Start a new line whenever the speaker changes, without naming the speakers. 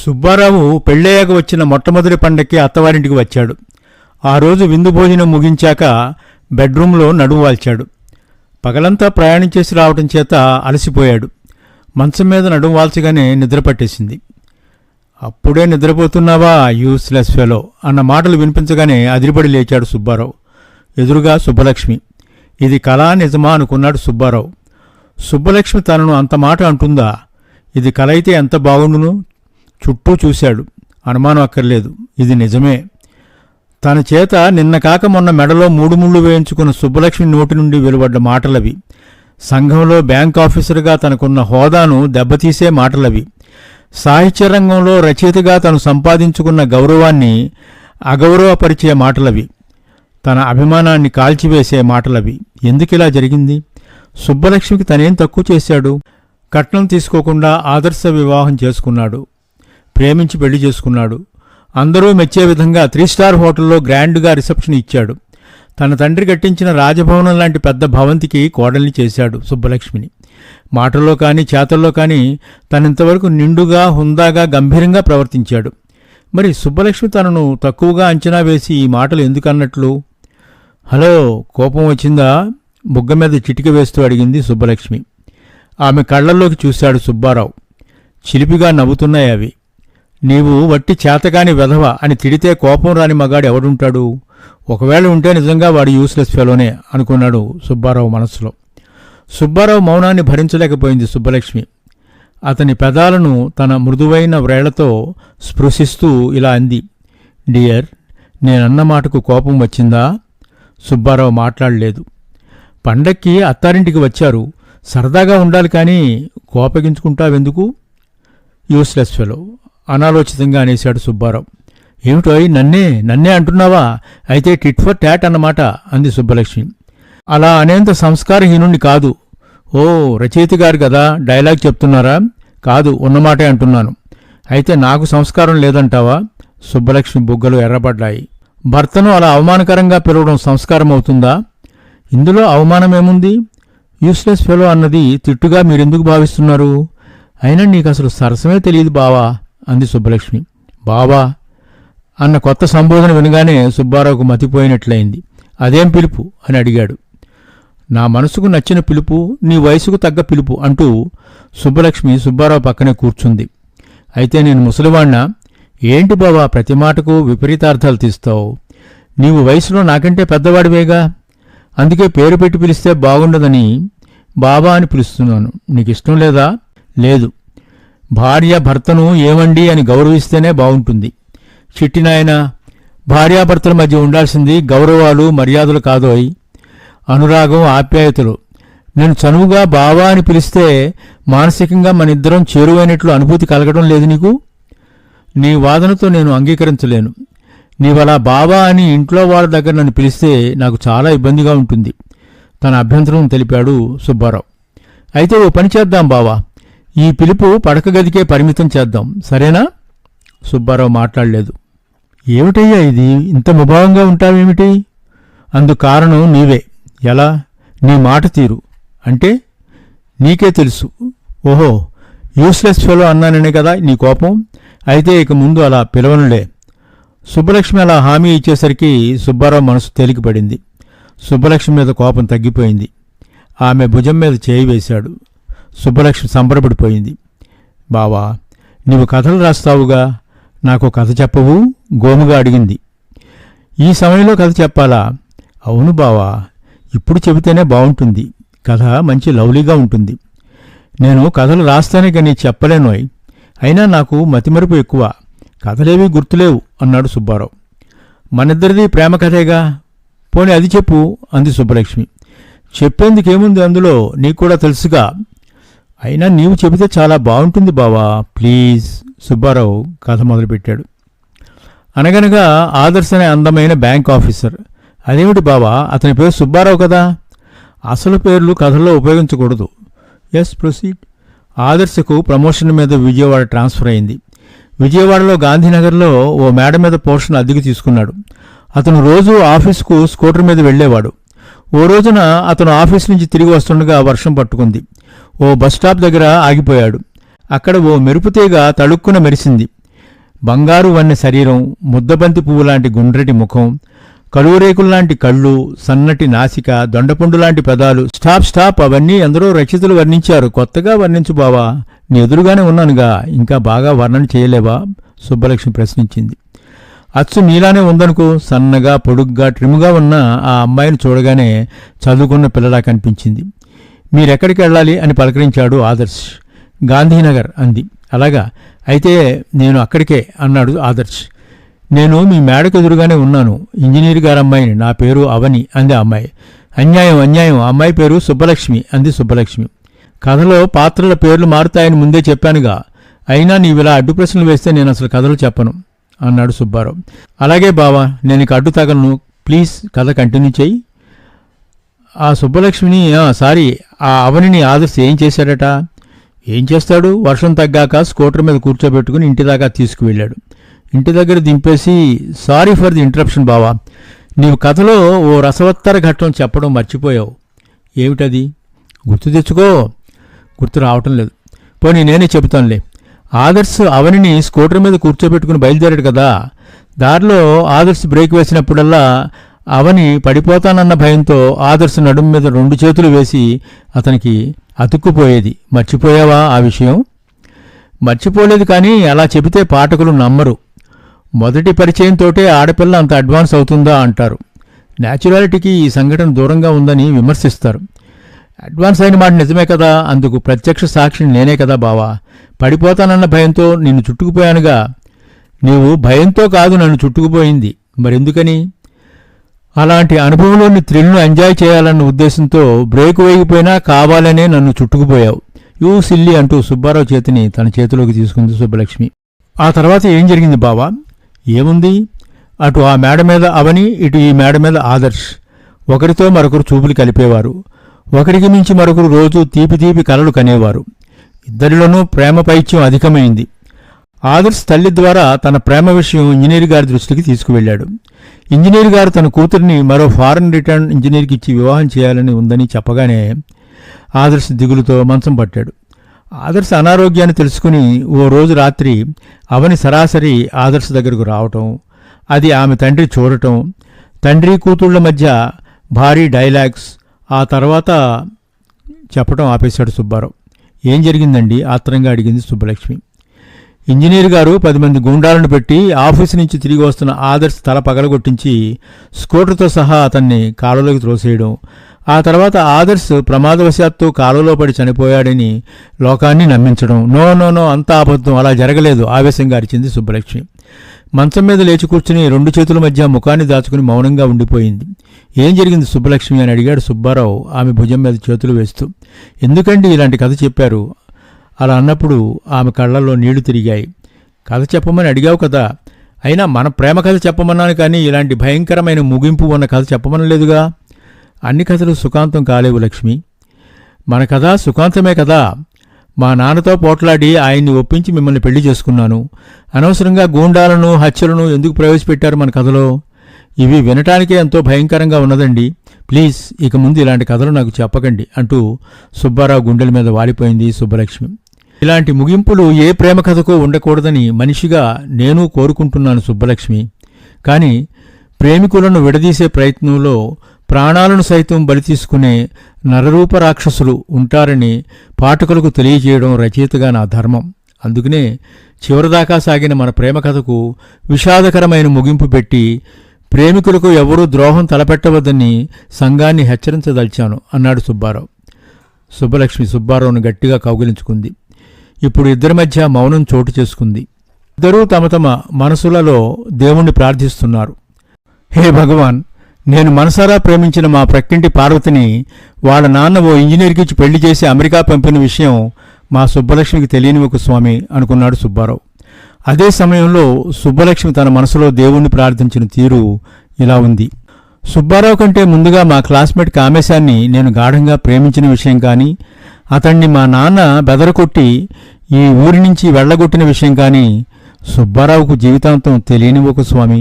సుబ్బారావు పెళ్ళయ్యాక వచ్చిన మొట్టమొదటి పండక్కి అత్తవారింటికి వచ్చాడు. ఆ రోజు విందు భోజనం ముగించాక బెడ్రూంలో నడుము వాల్చాడు. పగలంతా ప్రయాణం చేసి రావటం చేత అలసిపోయాడు. మంచం మీద నడుము వాల్చగానే నిద్ర పట్టేసింది. అప్పుడే నిద్రపోతున్నావా యూస్లెస్ ఫెలో అన్న మాటలు వినిపించగానే అదిరిపడి లేచాడు సుబ్బారావు. ఎదురుగా సుబ్బలక్ష్మి. ఇది కళా నిజమా అనుకున్నాడు సుబ్బారావు. సుబ్బలక్ష్మి తనను అంత మాట అంటుందా? ఇది కల అయితే ఎంత బాగుండును. చుట్టూ చూశాడు. అనుమానం అక్కర్లేదు, ఇది నిజమే. తన చేత నిన్న కాక మొన్న మెడలో 3 ముళ్ళు వేయించుకున్న సుబ్బలక్ష్మి నోటి నుండి వెలువడ్డ మాటలవి. సంఘంలో బ్యాంక్ ఆఫీసర్గా తనకున్న హోదాను దెబ్బతీసే మాటలవి. సాహిత్య రంగంలో రచయితగా తను సంపాదించుకున్న గౌరవాన్ని అగౌరవపరిచే మాటలవి. తన అభిమానాన్ని కాల్చివేసే మాటలవి. ఎందుకిలా జరిగింది? సుబ్బలక్ష్మికి తనేం తక్కువ చేశాడు? కట్నం తీసుకోకుండా ఆదర్శ వివాహం చేసుకున్నాడు. ప్రేమించి పెళ్లి చేసుకున్నాడు. అందరూ మెచ్చే విధంగా 3 స్టార్ హోటల్లో గ్రాండ్గా రిసెప్షన్ ఇచ్చాడు. తన తండ్రి కట్టించిన రాజభవనం లాంటి పెద్ద భవంతికి కోడల్ని చేశాడు సుబ్బలక్ష్మిని. మాటల్లో కానీ చేతల్లో కానీ తనింతవరకు నిండుగా హుందాగా గంభీరంగా ప్రవర్తించాడు. మరి సుబ్బలక్ష్మి తనను తక్కువగా అంచనా వేసి ఈ మాటలు ఎందుకన్నట్లు? హలో, కోపం వచ్చిందా? బుగ్గ మీద చిటిక వేస్తూ అడిగింది సుబ్బలక్ష్మి. ఆమె కళ్లల్లోకి చూశాడు సుబ్బారావు. చిలిపిగా నవ్వుతున్నాయి అవి. నీవు వట్టి చేతగాని వెధవ అని తిడితే కోపం రాని మగాడు ఎవడుంటాడు? ఒకవేళ ఉంటే నిజంగా వాడు యూస్లెస్ ఫెలోనే అనుకున్నాడు సుబ్బారావు మనసులో. సుబ్బారావు మౌనాన్ని భరించలేకపోయింది సుబ్బలక్ష్మి. అతని పెదాలను తన మృదువైన వ్రేళ్లతో స్పృశిస్తూ ఇలా అంది. డియర్, నేనన్న మాటకు కోపం వచ్చిందా? సుబ్బారావు మాట్లాడలేదు. పండక్కి అత్తారింటికి వచ్చారు, సరదాగా ఉండాలి కానీ కోపగించుకుంటావెందుకు? యూస్లెస్ ఫెలో అనాలోచితంగా అనేశాడు సుబ్బారావు. ఏమిటో నన్నే అంటున్నావా? అయితే టిట్ ఫర్ టాట్ అన్నమాట అంది సుబ్బలక్ష్మి. అలా అనేంత సంస్కారహీనుణ్ణి కాదు. ఓ, రచయిత గారు కదా, డైలాగ్ చెప్తున్నారా? కాదు, ఉన్నమాటే అంటున్నాను. అయితే నాకు సంస్కారం లేదంటావా? సుబ్బలక్ష్మి బుగ్గలు ఎర్రబడ్డాయి. భర్తను అలా అవమానకరంగా పిలవడం సంస్కారం అవుతుందా? ఇందులో అవమానమేముంది? యూస్లెస్ ఫెలో అన్నది తిట్టుగా మీరెందుకు భావిస్తున్నారు? అయినా నీకు అసలు సరసమే తెలియదు బావా అంది సుబ్బలక్ష్మి. బావా అన్న కొత్త సంబోధన వినగానే సుబ్బారావుకు మతిపోయినట్లయింది. అదేం పిలుపు అని అడిగాడు. నా మనసుకు నచ్చిన పిలుపు, నీ వయసుకు తగ్గ పిలుపు అంటూ సుబ్బలక్ష్మి సుబ్బారావు పక్కనే కూర్చుంది. అయితే నేను ముసలివాణ్ణా? ఏంటి బావా ప్రతి మాటకు విపరీతార్థాలు తీస్తావు? నీవు వయసులో నాకంటే పెద్దవాడివేగా, అందుకే పేరు పెట్టి పిలిస్తే బాగుండదని బాబా అని పిలుస్తున్నాను. నీకిష్టం లేదా? లేదు. భార్య భర్తను ఏమండి అని గౌరవిస్తేనే బాగుంటుంది. చిట్టినాయన, భార్యాభర్తల మధ్య ఉండాల్సింది గౌరవాలు మర్యాదలు కాదోయ్, అనురాగం ఆప్యాయతలు. నేను చనువుగా బావా అని పిలిస్తే మానసికంగా మనిద్దరం చేరువైనట్లు అనుభూతి కలగడం లేదు నీకు? నీ వాదనతో నేను అంగీకరించలేను. నీవలా బావా అని ఇంట్లో వాళ్ళ దగ్గర నన్ను పిలిస్తే నాకు చాలా ఇబ్బందిగా ఉంటుంది తన అభ్యంతరం తెలిపాడు సుబ్బారావు. అయితే ఓ పని చేద్దాం బావా, ఈ పిలుపు పడక గదికే పరిమితం చేద్దాం, సరేనా? సుబ్బారావు మాట్లాడలేదు. ఏమిటయ్యా ఇది, ఇంత ముభావంగా ఉంటావేమిటి? అందుకు కారణం నీవే. ఎలా? నీ మాట తీరు. అంటే నీకే తెలుసు. ఓహో, యూస్లెస్ ఫెలో అన్నాననే కదా నీ కోపం? అయితే ఇక ముందు అలా పిలవనులే. సుబ్బలక్ష్మి అలా హామీ ఇచ్చేసరికి సుబ్బారావు మనసు తేలికపడింది. సుబ్బలక్ష్మి మీద కోపం తగ్గిపోయింది. ఆమె భుజం మీద చేయి వేశాడు. సుబ్బలక్ష్మి సంబరపడిపోయింది. బావా, నీవు కథలు రాస్తావుగా, నాకు కథ చెప్పవు? గోముగా అడిగింది. ఈ సమయంలో కథ చెప్పాలా? అవును బావా, ఇప్పుడు చెబితేనే బాగుంటుంది. కథ మంచి లవ్లీగా ఉంటుంది. నేను కథలు రాస్తానే కానీ చెప్పలేనోయ్. అయినా నాకు మతిమరుపు ఎక్కువ, కథలేవీ గుర్తులేవు అన్నాడు సుబ్బారావు. మనిద్దరిది ప్రేమ కథేగా, పోనీ అది చెప్పు అంది సుబ్బలక్ష్మి. చెప్పేందుకేముంది అందులో, నీకు కూడా తెలుసుగా. అయినా నీవు చెబితే చాలా బాగుంటుంది బావా, ప్లీజ్. సుబ్బారావు కథ మొదలుపెట్టాడు. అనగనగా ఆదర్శ అనే అందమైన బ్యాంక్ ఆఫీసర్. అదేమిటి బావా, అతని పేరు సుబ్బారావు కదా? అసలు పేర్లు కథల్లో ఉపయోగించకూడదు. Yes, proceed. ఆదర్శకు ప్రమోషన్ మీద విజయవాడ ట్రాన్స్ఫర్ అయింది. విజయవాడలో గాంధీనగర్లో ఓ మేడ మీద పోర్షన్ అద్దెకు తీసుకున్నాడు. అతను రోజూ ఆఫీసుకు స్కూటర్ మీద వెళ్లేవాడు. ఓ రోజున అతను ఆఫీస్ నుంచి తిరిగి వస్తుండగా వర్షం పట్టుకుంది. ఓ బస్టాప్ దగ్గర ఆగిపోయాడు. అక్కడ ఓ మెరుపుతీగ తళుక్కున మెరిసింది. బంగారు వన్నె శరీరం, ముద్దబంతి పువ్వు లాంటి గుండ్రటి ముఖం, కలువరేకుల్లాంటి కళ్ళు, సన్నటి నాసిక, దొండపండు లాంటి పెదాలు. స్టాప్, అవన్నీ ఎందరో రచయితలు వర్ణించారు. కొత్తగా వర్ణించు బావా, నీ ఎదురుగానే ఉన్నానుగా, ఇంకా బాగా వర్ణన చేయలేవా? సుబ్బలక్ష్మి ప్రశ్నించింది. అచ్చు నీలానే ఉందనుకో. సన్నగా, పొడుగ్గా, ట్రిమ్గా ఉన్న ఆ అమ్మాయిని చూడగానే చదువుకున్న పిల్లలా కనిపించింది. మీరెక్కడికి వెళ్ళాలి అని పలకరించాడు ఆదర్శ్. గాంధీనగర్ అంది. అలాగా, అయితే నేను అక్కడికే అన్నాడు ఆదర్శ్. నేను మీ మేడకు ఎదురుగానే ఉన్నాను. ఇంజనీర్ గారు అమ్మాయిని, నా పేరు అవని అంది ఆ అమ్మాయి. అన్యాయం, అమ్మాయి పేరు సుబ్బలక్ష్మి అంది సుబ్బలక్ష్మి. కథలో పాత్రల పేర్లు మారుతాయని ముందే చెప్పానుగా, అయినా నీవిలా అడ్డు ప్రశ్నలు వేస్తే నేను అసలు కథలు చెప్పను అన్నాడు సుబ్బారావు. అలాగే బావా, నేను ఇక అడ్డు తగలను, ప్లీజ్ కథ కంటిన్యూ చెయ్యి. ఆ సుబ్బలక్ష్మిని సారీ ఆ అవనిని ఆదర్శ్ ఏం చేశాడట? ఏం చేస్తాడు? వర్షం తగ్గాక స్కూటర్ మీద కూర్చోబెట్టుకుని ఇంటి దాకా తీసుకువెళ్ళాడు. ఇంటి దగ్గర దింపేసి, సారీ ఫర్ ది ఇంటరప్షన్ బావా, నీవు కథలో ఓ రసవత్తర ఘట్టం చెప్పడం మర్చిపోయావు. ఏమిటది? గుర్తు తెచ్చుకో. గుర్తు రావటం లేదు. పోనీ నేనే చెబుతానులే. ఆదర్శ్ అవనిని స్కూటర్ మీద కూర్చోబెట్టుకుని బయలుదేరాడు కదా. దారిలో ఆదర్శ్ బ్రేక్ వేసినప్పుడల్లా అవని పడిపోతానన్న భయంతో ఆదర్శ్ నడుము మీద 2 చేతులు వేసి అతనికి అతుక్కుపోయేది. మర్చిపోయావా ఆ విషయం? మర్చిపోలేదు, కానీ అలా చెబితే పాఠకులు నమ్మరు. మొదటి పరిచయంతోటే ఆడపిల్ల అంత అడ్వాన్స్ అవుతుందా అంటారు. న్యాచురాలిటీకి ఈ సంఘటన దూరంగా ఉందని విమర్శిస్తారు. అడ్వాన్స్ అయిన మాట నిజమే కదా, అందుకు ప్రత్యక్ష సాక్షిని నేనే కదా బావా. పడిపోతానన్న భయంతో నిన్ను చుట్టుకుపోయానుగా. నీవు భయంతో కాదు నన్ను చుట్టుకుపోయింది, మరెందుకని? అలాంటి అనుభవంలోని థ్రిల్ను ఎంజాయ్ చేయాలన్న ఉద్దేశంతో బ్రేక్ వేయకపోయినా కావాలనే నన్ను చుట్టుకుపోయావు. యూ సిల్లి అంటూ సుబ్బారావు చేతిని తన చేతిలోకి తీసుకుంది సుబ్బలక్ష్మి. ఆ తర్వాత ఏం జరిగింది బావా? ఏముంది? అటు ఆ మేడ మీద అవని, ఇటు ఈ మేడ మీద ఆదర్శ్. ఒకరితో మరొకరు చూపులు కలిపేవారు. ఒకరికి మించి మరొకరు రోజు తీపి కలలు కనేవారు. ఇద్దరిలోనూ ప్రేమ పైత్యం అధికమైంది. ఆదర్శ్ తల్లి ద్వారా తన ప్రేమ విషయం ఇంజనీర్ గారి దృష్టికి తీసుకువెళ్లాడు. ఇంజనీర్ గారు తన కూతురిని మరో ఫారెన్ రిటర్న్ ఇంజనీర్కి ఇచ్చి వివాహం చేయాలని ఉందని చెప్పగానే ఆదర్శ్ దిగులుతో మంచం పట్టాడు. ఆదర్శ్ అనారోగ్యాన్ని తెలుసుకుని ఓ రోజు రాత్రి అవని సరాసరి ఆదర్శ్ దగ్గరకు రావటం, అది ఆమె తండ్రి చూడటం, తండ్రి కూతుళ్ల మధ్య భారీ డైలాగ్స్, ఆ తర్వాత చెప్పటం ఆపేశాడు సుబ్బారావు. ఏం జరిగిందండి? ఆత్రంగా అడిగింది సుబ్బలక్ష్మి. ఇంజనీర్ గారు 10 మంది గుండాలను పెట్టి ఆఫీసు నుంచి తిరిగి వస్తున్న ఆదర్శ్ తల పగలగొట్టించి స్కూటర్తో సహా అతన్ని కాలువలోకి త్రోసేయడం, ఆ తర్వాత ఆదర్శ్ ప్రమాదవశాత్తు కాలువలో పడి చనిపోయాడని లోకాన్ని నమ్మించడం. నో అంతా అబద్ధం, అలా జరగలేదు ఆవేశంగా అరిచింది సుబ్బలక్ష్మి. మంచం మీద లేచి కూర్చుని 2 చేతుల మధ్య ముఖాన్ని దాచుకుని మౌనంగా ఉండిపోయింది. ఏం జరిగింది సుబ్బలక్ష్మి అని అడిగాడు సుబ్బారావు ఆమె భుజం మీద చేతులు వేస్తూ. ఎందుకండి ఇలాంటి కథ చెప్పారు? అలా అన్నప్పుడు ఆమె కళ్ళల్లో నీళ్లు తిరిగాయి. కథ చెప్పమని అడిగావు కదా, అయినా మన ప్రేమ కథ చెప్పమన్నాను, కానీ ఇలాంటి భయంకరమైన ముగింపు ఉన్న కథ చెప్పమనలేదుగా. అన్ని కథలు సుఖాంతం కాలేవు లక్ష్మి. మన కథ సుఖాంతమే కదా. మా నాన్నతో పోట్లాడి ఆయన్ని ఒప్పించి మిమ్మల్ని పెళ్లి చేసుకున్నాను. అనవసరంగా గూండాలను, హత్యలను ఎందుకు ప్రవేశపెట్టారు మన కథలో? ఇవి వినటానికే ఎంతో భయంకరంగా ఉన్నదండి. ప్లీజ్ ఇక ముందు ఇలాంటి కథలు నాకు చెప్పకండి అంటూ సుబ్బారావు గుండెల మీద వాలిపోయింది సుబ్బలక్ష్మి. ఇలాంటి ముగింపులు ఏ ప్రేమ కథకో ఉండకూడదని మనిషిగా నేను కోరుకుంటున్నాను సుబ్బలక్ష్మి. కానీ ప్రేమికులను విడదీసే ప్రయత్నంలో ప్రాణాలను సైతం బలి తీసుకునే నరరూప రాక్షసులు ఉంటారని పాఠకులకు తెలియజేయడం రచయితగా నా ధర్మం. అందుకనే చివరిదాకా సాగిన మన ప్రేమ కథకు విషాదకరమైన ముగింపు పెట్టి ప్రేమికులకు ఎవరూ ద్రోహం తలపెట్టవద్దని సంఘాన్ని హెచ్చరించదలిచాను అన్నాడు సుబ్బారావు. సుబ్బలక్ష్మి సుబ్బారావును గట్టిగా కౌగిలించుకుంది. ఇప్పుడు ఇద్దరి మధ్య మౌనం చోటు చేసుకుంది. ఇద్దరూ తమ తమ మనసులలో దేవుణ్ణి ప్రార్థిస్తున్నారు. హే భగవాన్, నేను మనసారా ప్రేమించిన మా ప్రక్కింటి పార్వతిని వాళ్ళ నాన్న ఓ ఇంజనీర్కిచ్చి పెళ్లి చేసి అమెరికా పంపిన విషయం మా సుబ్బలక్ష్మికి తెలియనివ్వకు స్వామి అనుకున్నాడు సుబ్బారావు. అదే సమయంలో సుబ్బలక్ష్మి తన మనసులో దేవుణ్ణి ప్రార్థించిన తీరు ఇలా ఉంది. సుబ్బారావు కంటే ముందుగా మా క్లాస్మేట్ కామేశాన్ని నేను గాఢంగా ప్రేమించిన విషయం కానీ, అతన్ని మా నాన్న బెదరకొట్టి ఈ ఊరి నుంచి వెళ్లగొట్టిన విషయం కానీ సుబ్బారావుకు జీవితాంతం తెలియనివ్వకు స్వామి.